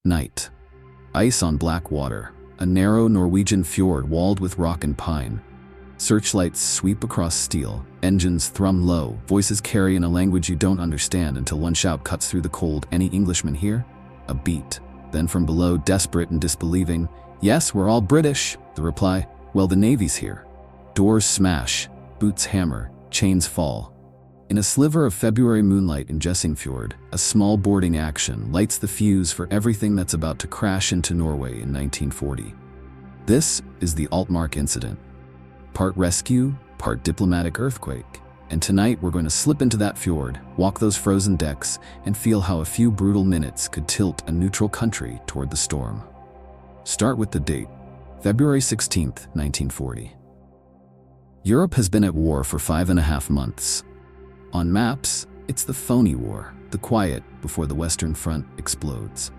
Night. Ice on black water. A narrow Norwegian fjord walled with rock and pine. Searchlights sweep across steel. Engines thrum low. Voices carry in a language you don't understand until one shout cuts through the cold. "Any Englishmen here?" A beat. Then from below, desperate and disbelieving, "Yes, we're all British." The reply, "Well, the Navy's here." Doors smash. Boots hammer. Chains fall. In a sliver of February moonlight in Jøssingfjord, a small boarding action lights the fuse for everything that's about to crash into Norway in 1940. This is the Altmark Incident. Part rescue, part diplomatic earthquake. And tonight we're going to slip into that fjord, walk those frozen decks, and feel how a few brutal minutes could tilt a neutral country toward the storm. Start with the date, February 16th, 1940. Europe has been at war for 5.5 months. On maps, it's the phony war, the quiet before the Western Front explodes.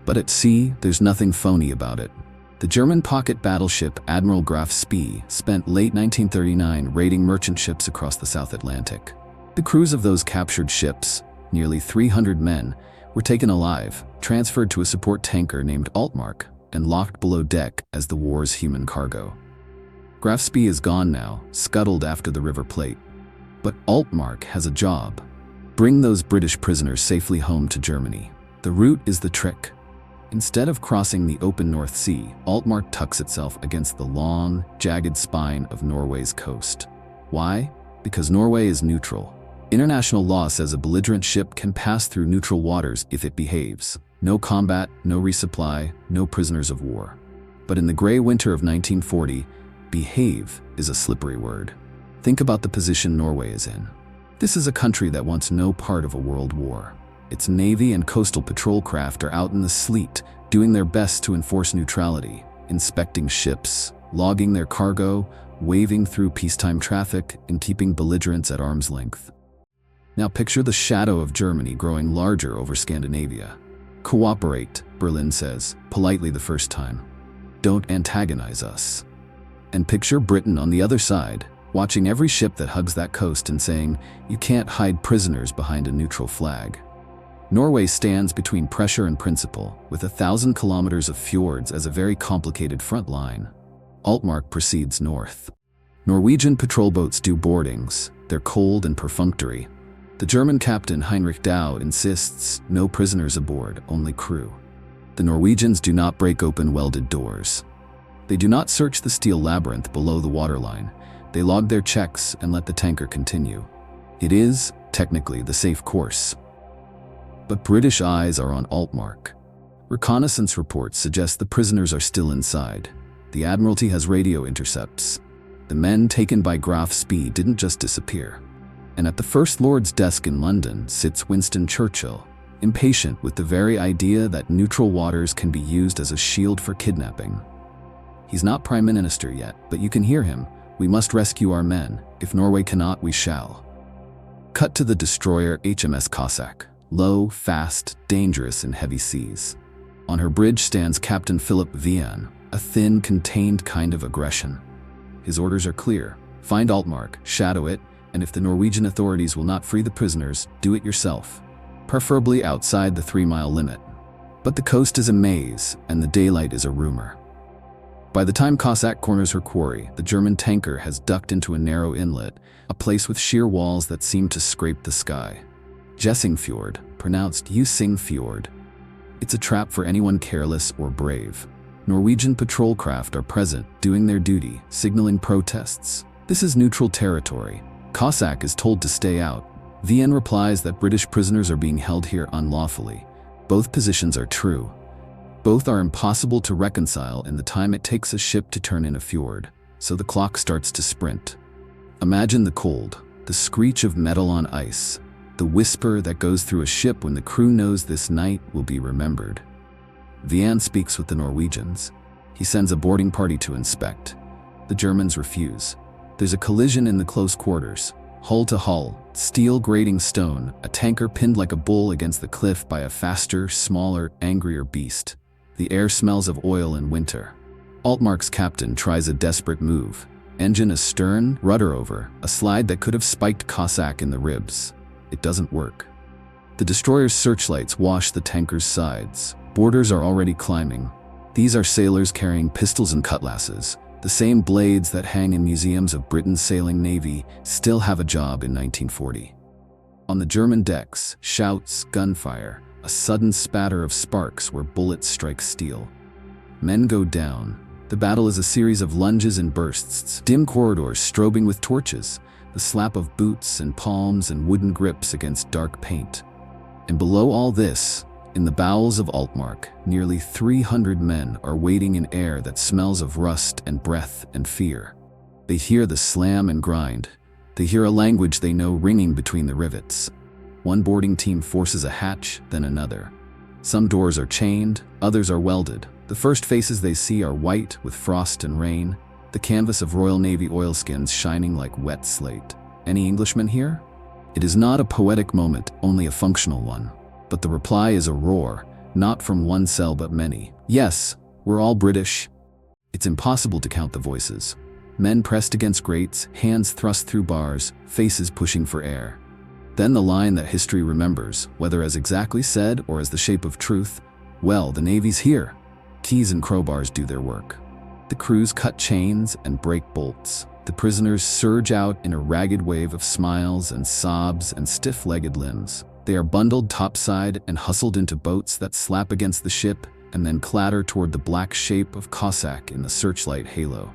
But at sea, there's nothing phony about it. The German pocket battleship Admiral Graf Spee spent late 1939 raiding merchant ships across the South Atlantic. The crews of those captured ships, nearly 300 men, were taken alive, transferred to a support tanker named Altmark, and locked below deck as the war's human cargo. Graf Spee is gone now, scuttled after the River Plate. But Altmark has a job. Bring those British prisoners safely home to Germany. The route is the trick. Instead of crossing the open North Sea, Altmark tucks itself against the long, jagged spine of Norway's coast. Why? Because Norway is neutral. International law says a belligerent ship can pass through neutral waters if it behaves. No combat, no resupply, no prisoners of war. But in the gray winter of 1940, behave is a slippery word. Think about the position Norway is in. This is a country that wants no part of a world war. Its navy and coastal patrol craft are out in the sleet, doing their best to enforce neutrality, inspecting ships, logging their cargo, waving through peacetime traffic, and keeping belligerents at arm's length. Now picture the shadow of Germany growing larger over Scandinavia. Cooperate, Berlin says, politely the first time. Don't antagonize us. And picture Britain on the other side, watching every ship that hugs that coast and saying, "You can't hide prisoners behind a neutral flag." Norway stands between pressure and principle, with 1,000 kilometers of fjords as a very complicated front line. Altmark proceeds north. Norwegian patrol boats do boardings. They're cold and perfunctory. The German captain Heinrich Dau insists no prisoners aboard, only crew. The Norwegians do not break open welded doors. They do not search the steel labyrinth below the waterline. They log their checks and let the tanker continue. It is, technically, the safe course. But British eyes are on Altmark. Reconnaissance reports suggest the prisoners are still inside. The Admiralty has radio intercepts. The men taken by Graf Spee didn't just disappear. And at the First Lord's desk in London sits Winston Churchill, impatient with the very idea that neutral waters can be used as a shield for kidnapping. He's not Prime Minister yet, but you can hear him. "We must rescue our men. If Norway cannot, we shall." Cut to the destroyer HMS Cossack. Low, fast, dangerous in heavy seas. On her bridge stands Captain Philip Vian, a thin, contained kind of aggression. His orders are clear. Find Altmark, shadow it, and if the Norwegian authorities will not free the prisoners, do it yourself. Preferably outside the 3-mile limit. But the coast is a maze, and the daylight is a rumor. By the time Cossack corners her quarry, the German tanker has ducked into a narrow inlet, a place with sheer walls that seem to scrape the sky. Jøssingfjord, pronounced Jøssingfjord. It's a trap for anyone careless or brave. Norwegian patrol craft are present, doing their duty, signaling protests. This is neutral territory. Cossack is told to stay out. Vian replies that British prisoners are being held here unlawfully. Both positions are true. Both are impossible to reconcile in the time it takes a ship to turn in a fjord, so the clock starts to sprint. Imagine the cold, the screech of metal on ice, the whisper that goes through a ship when the crew knows this night will be remembered. Vian speaks with the Norwegians. He sends a boarding party to inspect. The Germans refuse. There's a collision in the close quarters. Hull to hull, steel grating stone, a tanker pinned like a bull against the cliff by a faster, smaller, angrier beast. The air smells of oil and winter. Altmark's captain tries a desperate move. Engine astern, rudder over, a slide that could have spiked Cossack in the ribs. It doesn't work. The destroyer's searchlights wash the tanker's sides. Boarders are already climbing. These are sailors carrying pistols and cutlasses. The same blades that hang in museums of Britain's sailing navy still have a job in 1940. On the German decks, shouts, gunfire, a sudden spatter of sparks where bullets strike steel. Men go down. The battle is a series of lunges and bursts, dim corridors strobing with torches, the slap of boots and palms and wooden grips against dark paint. And below all this, in the bowels of Altmark, nearly 300 men are waiting in air that smells of rust and breath and fear. They hear the slam and grind. They hear a language they know ringing between the rivets. One boarding team forces a hatch, then another. Some doors are chained, others are welded. The first faces they see are white with frost and rain, the canvas of Royal Navy oilskins shining like wet slate. Any Englishmen here? It is not a poetic moment, only a functional one. But the reply is a roar, not from one cell but many. Yes, we're all British. It's impossible to count the voices. Men pressed against grates, hands thrust through bars, faces pushing for air. Then the line that history remembers, whether as exactly said or as the shape of truth, well, the Navy's here. Keys and crowbars do their work. The crews cut chains and break bolts. The prisoners surge out in a ragged wave of smiles and sobs and stiff-legged limbs. They are bundled topside and hustled into boats that slap against the ship and then clatter toward the black shape of Cossack in the searchlight halo.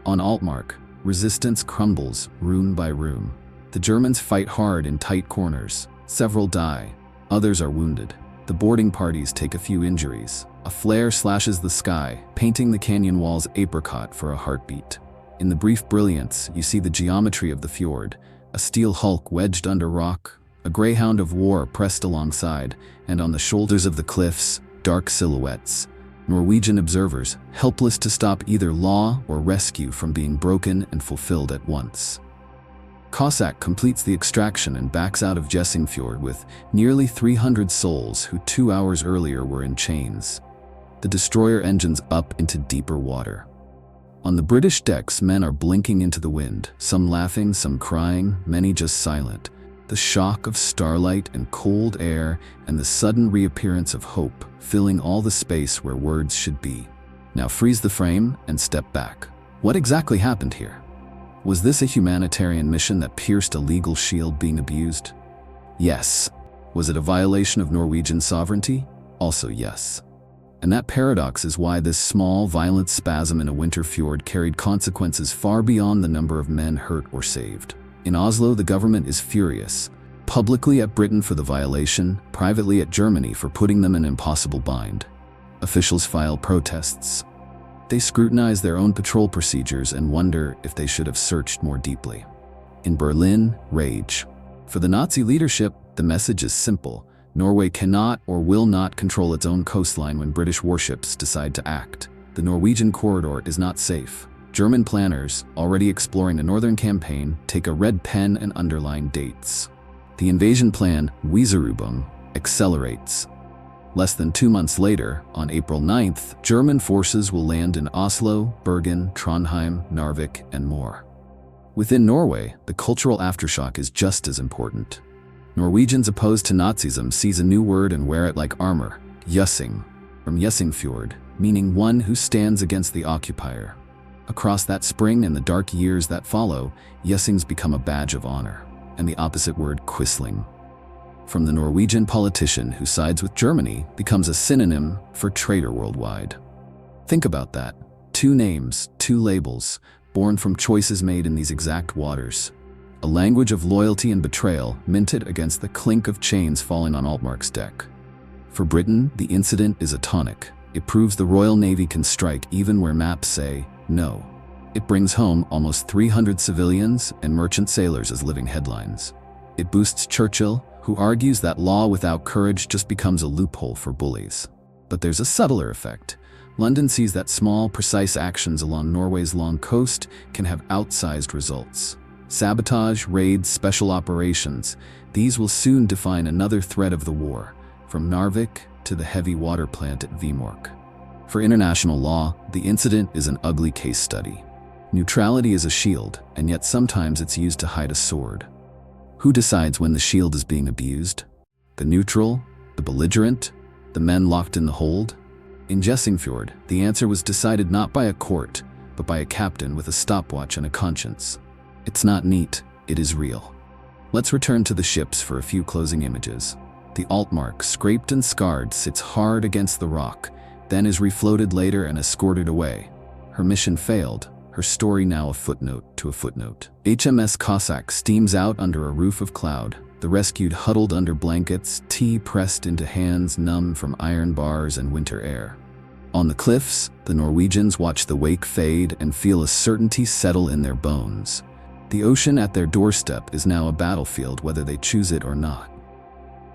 On Altmark, resistance crumbles room by room. The Germans fight hard in tight corners. Several die. Others are wounded. The boarding parties take a few injuries. A flare slashes the sky, painting the canyon walls apricot for a heartbeat. In the brief brilliance, you see the geometry of the fjord, a steel hulk wedged under rock, a greyhound of war pressed alongside, and on the shoulders of the cliffs, dark silhouettes. Norwegian observers, helpless to stop either law or rescue from being broken and fulfilled at once. Cossack completes the extraction and backs out of Jøssingfjord with nearly 300 souls who 2 hours earlier were in chains. The destroyer engines up into deeper water. On the British decks, men are blinking into the wind, some laughing, some crying, many just silent. The shock of starlight and cold air and the sudden reappearance of hope filling all the space where words should be. Now freeze the frame and step back. What exactly happened here? Was this a humanitarian mission that pierced a legal shield being abused? Yes. Was it a violation of Norwegian sovereignty? Also yes. And that paradox is why this small, violent spasm in a winter fjord carried consequences far beyond the number of men hurt or saved. In Oslo, the government is furious, publicly at Britain for the violation, privately at Germany for putting them in an impossible bind. Officials file protests. They scrutinize their own patrol procedures and wonder if they should have searched more deeply. In Berlin, rage. For the Nazi leadership, the message is simple. Norway cannot or will not control its own coastline when British warships decide to act. The Norwegian corridor is not safe. German planners, already exploring a northern campaign, take a red pen and underline dates. The invasion plan, Weserübung, accelerates. Less than 2 months later, on April 9th, German forces will land in Oslo, Bergen, Trondheim, Narvik, and more. Within Norway, the cultural aftershock is just as important. Norwegians opposed to Nazism seize a new word and wear it like armor, Jøssing, from Jøssingfjord, meaning one who stands against the occupier. Across that spring and the dark years that follow, Jøssings become a badge of honor, and the opposite word, Quisling, from the Norwegian politician who sides with Germany, becomes a synonym for traitor worldwide. Think about that. 2 names, 2 labels, born from choices made in these exact waters. A language of loyalty and betrayal minted against the clink of chains falling on Altmark's deck. For Britain, the incident is a tonic. It proves the Royal Navy can strike even where maps say no. It brings home almost 300 civilians and merchant sailors as living headlines. It boosts Churchill, who argues that law without courage just becomes a loophole for bullies. But there's a subtler effect. London sees that small, precise actions along Norway's long coast can have outsized results. Sabotage, raids, special operations, these will soon define another thread of the war, from Narvik to the heavy water plant at Vemork. For international law, the incident is an ugly case study. Neutrality is a shield, and yet sometimes it's used to hide a sword. Who decides when the shield is being abused? The neutral? The belligerent? The men locked in the hold? In Jøssingfjord, the answer was decided not by a court, but by a captain with a stopwatch and a conscience. It's not neat, it is real. Let's return to the ships for a few closing images. The Altmark, scraped and scarred, sits hard against the rock, then is refloated later and escorted away. Her mission failed, her story now a footnote to a footnote. HMS Cossack steams out under a roof of cloud, the rescued huddled under blankets, tea pressed into hands numb from iron bars and winter air. On the cliffs, the Norwegians watch the wake fade and feel a certainty settle in their bones. The ocean at their doorstep is now a battlefield whether they choose it or not.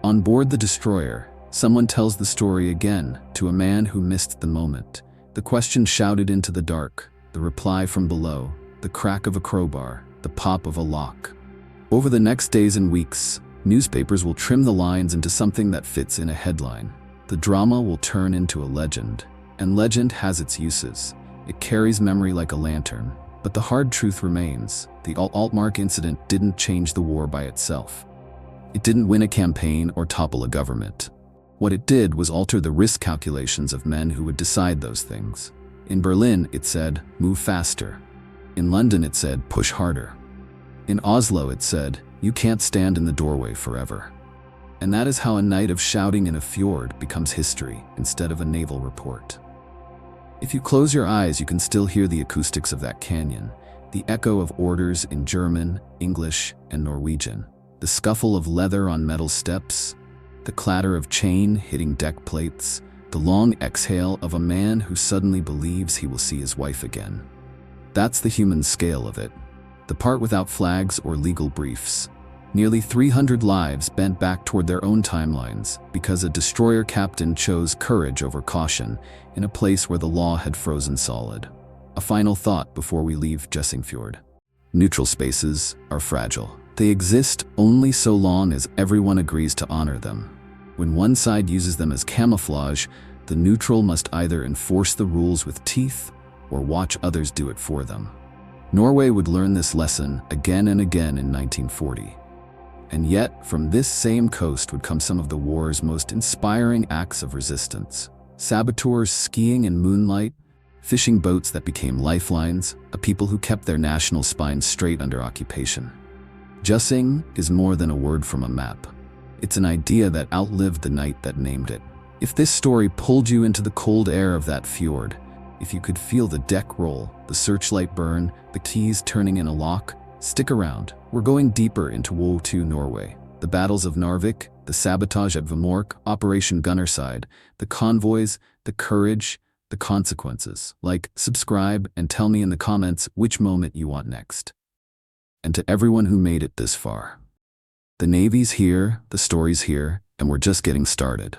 On board the destroyer, someone tells the story again to a man who missed the moment. The question shouted into the dark, the reply from below, the crack of a crowbar, the pop of a lock. Over the next days and weeks, newspapers will trim the lines into something that fits in a headline. The drama will turn into a legend, and legend has its uses. It carries memory like a lantern. But the hard truth remains, the Altmark Incident didn't change the war by itself. It didn't win a campaign or topple a government. What it did was alter the risk calculations of men who would decide those things. In Berlin, it said, move faster. In London, it said, push harder. In Oslo, it said, you can't stand in the doorway forever. And that is how a night of shouting in a fjord becomes history instead of a naval report. If you close your eyes, you can still hear the acoustics of that canyon, the echo of orders in German, English, and Norwegian, the scuffle of leather on metal steps, the clatter of chain hitting deck plates, the long exhale of a man who suddenly believes he will see his wife again. That's the human scale of it, the part without flags or legal briefs. Nearly 300 lives bent back toward their own timelines because a destroyer captain chose courage over caution in a place where the law had frozen solid. A final thought before we leave Jøssingfjord. Neutral spaces are fragile. They exist only so long as everyone agrees to honor them. When one side uses them as camouflage, the neutral must either enforce the rules with teeth or watch others do it for them. Norway would learn this lesson again and again in 1940. And yet, from this same coast would come some of the war's most inspiring acts of resistance. Saboteurs skiing in moonlight, fishing boats that became lifelines, a people who kept their national spines straight under occupation. Jøssing is more than a word from a map. It's an idea that outlived the night that named it. If this story pulled you into the cold air of that fjord, if you could feel the deck roll, the searchlight burn, the keys turning in a lock, stick around. We're going deeper into WWII Norway. The battles of Narvik, the sabotage at Vemork, Operation Gunnerside, the convoys, the courage, the consequences. Like, subscribe, and tell me in the comments which moment you want next. And to everyone who made it this far. The Navy's here, the story's here, and we're just getting started.